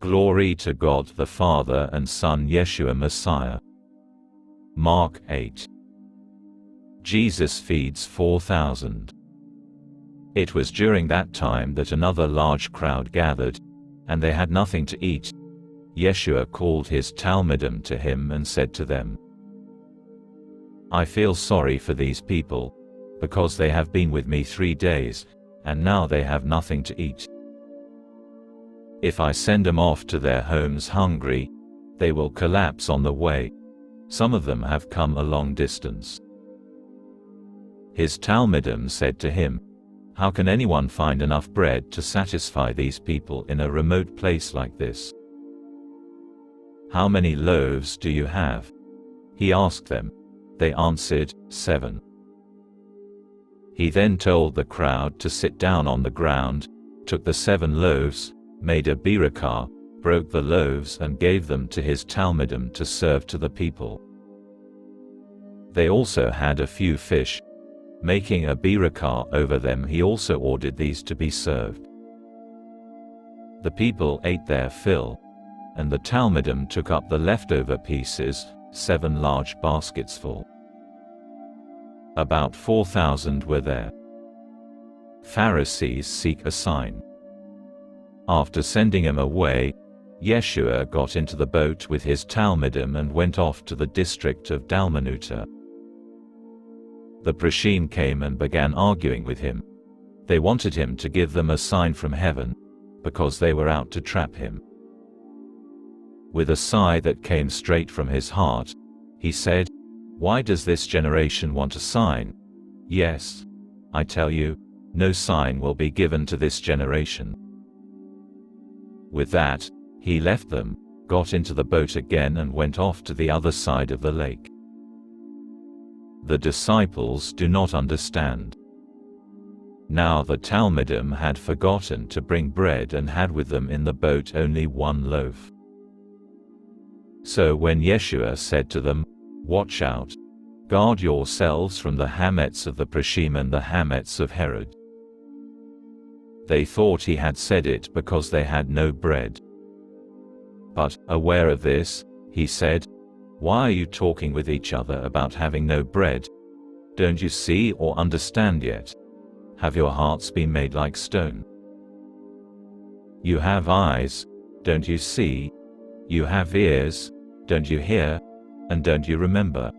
Glory to God the Father and Son Yeshua Messiah. Mark 8. Jesus feeds 4,000. It was during that time that another large crowd gathered, and they had nothing to eat. Yeshua called his Talmidim to him and said to them, I feel sorry for these people, because they have been with me 3 days, and now they have nothing to eat. If I send them off to their homes hungry, they will collapse on the way. Some of them have come a long distance. His Talmidim said to him, How can anyone find enough bread to satisfy these people in a remote place like this? How many loaves do you have? He asked them. They answered, 7. He then told the crowd to sit down on the ground, took the 7 loaves, made a birakah, broke the loaves and gave them to his Talmidim to serve to the people. They also had a few fish. Making a birakah over them, he also ordered these to be served. The people ate their fill, and the Talmidim took up the leftover pieces, 7 large baskets full. About 4,000 were there. Pharisees seek a sign. After sending him away, Yeshua got into the boat with his Talmidim and went off to the district of Dalmanuta. The Prashim came and began arguing with him. They wanted him to give them a sign from heaven, because they were out to trap him. With a sigh that came straight from his heart, he said, Why does this generation want a sign? Yes, I tell you, no sign will be given to this generation. With that, he left them, got into the boat again and went off to the other side of the lake. The disciples do not understand. Now the Talmidim had forgotten to bring bread and had with them in the boat only 1 loaf. So when Yeshua said to them, Watch out, guard yourselves from the hametz of the Prashim and the hametz of Herod. They thought he had said it because they had no bread. But, aware of this, he said, Why are you talking with each other about having no bread? Don't you see or understand yet? Have your hearts been made like stone? You have eyes, don't you see? You have ears, don't you hear? And don't you remember?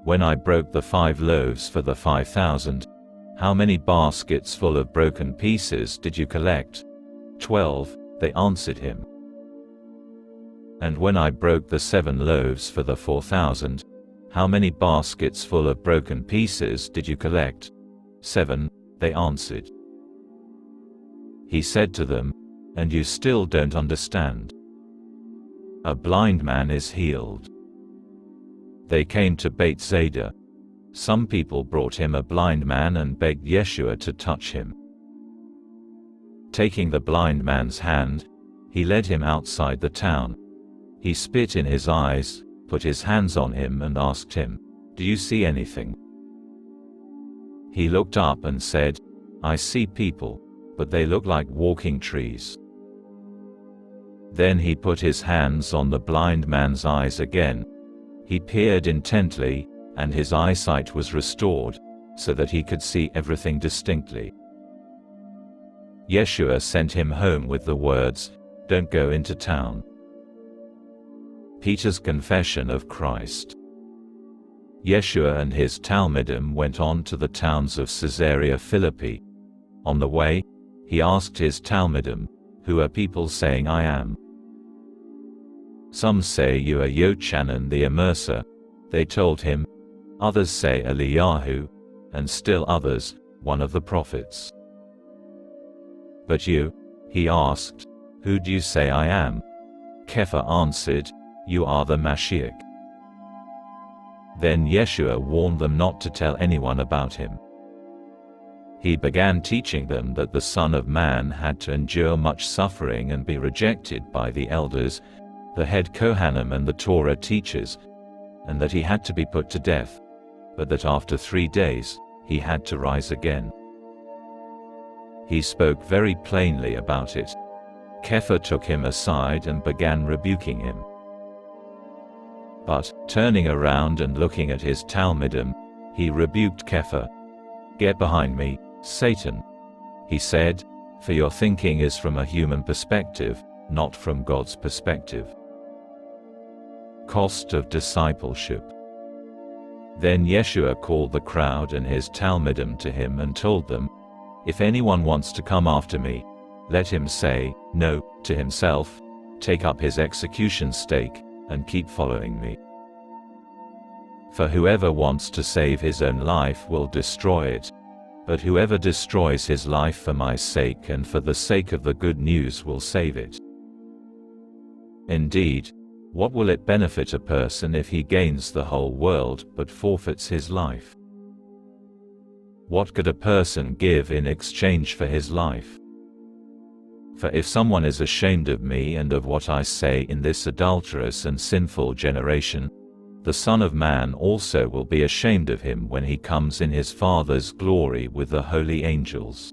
When I broke the 5 loaves for the 5,000, how many baskets full of broken pieces did you collect? 12, they answered him. And when I broke the 7 loaves for the 4,000, how many baskets full of broken pieces did you collect? 7, they answered. He said to them, And you still don't understand? A blind man is healed. They came to Beit Zeda. Some people brought him a blind man and begged Yeshua to touch him. Taking the blind man's hand, he led him outside the town. He spit in his eyes, put his hands on him and asked him, Do you see anything? He looked up and said, I see people, but they look like walking trees. Then he put his hands on the blind man's eyes again. He peered intently, and his eyesight was restored, so that he could see everything distinctly. Yeshua sent him home with the words, Don't go into town. Peter's confession of Christ. Yeshua and his Talmidim went on to the towns of Caesarea Philippi. On the way, he asked his Talmidim, Who are people saying I am? Some say you are Yochanan the Immerser, they told him. Others say Eliyahu, and still others, one of the prophets. But you, he asked, Who do you say I am? Kepha answered, You are the Mashiach. Then Yeshua warned them not to tell anyone about him. He began teaching them that the Son of Man had to endure much suffering and be rejected by the elders, the head Kohanim and the Torah teachers, and that he had to be put to death, but that after 3 days, he had to rise again. He spoke very plainly about it. Kepha took him aside and began rebuking him. But, turning around and looking at his talmidim, he rebuked Kepha. "Get behind me, Satan," he said, "for your thinking is from a human perspective, not from God's perspective." Cost of discipleship. Then Yeshua called the crowd and his talmidim to him and told them, "If anyone wants to come after me, let him say, 'No,' to himself, take up his execution stake, and keep following me. For whoever wants to save his own life will destroy it, but whoever destroys his life for my sake and for the sake of the good news will save it. Indeed, what will it benefit a person if he gains the whole world but forfeits his life? What could a person give in exchange for his life? For if someone is ashamed of me and of what I say in this adulterous and sinful generation, the Son of Man also will be ashamed of him when he comes in his Father's glory with the holy angels."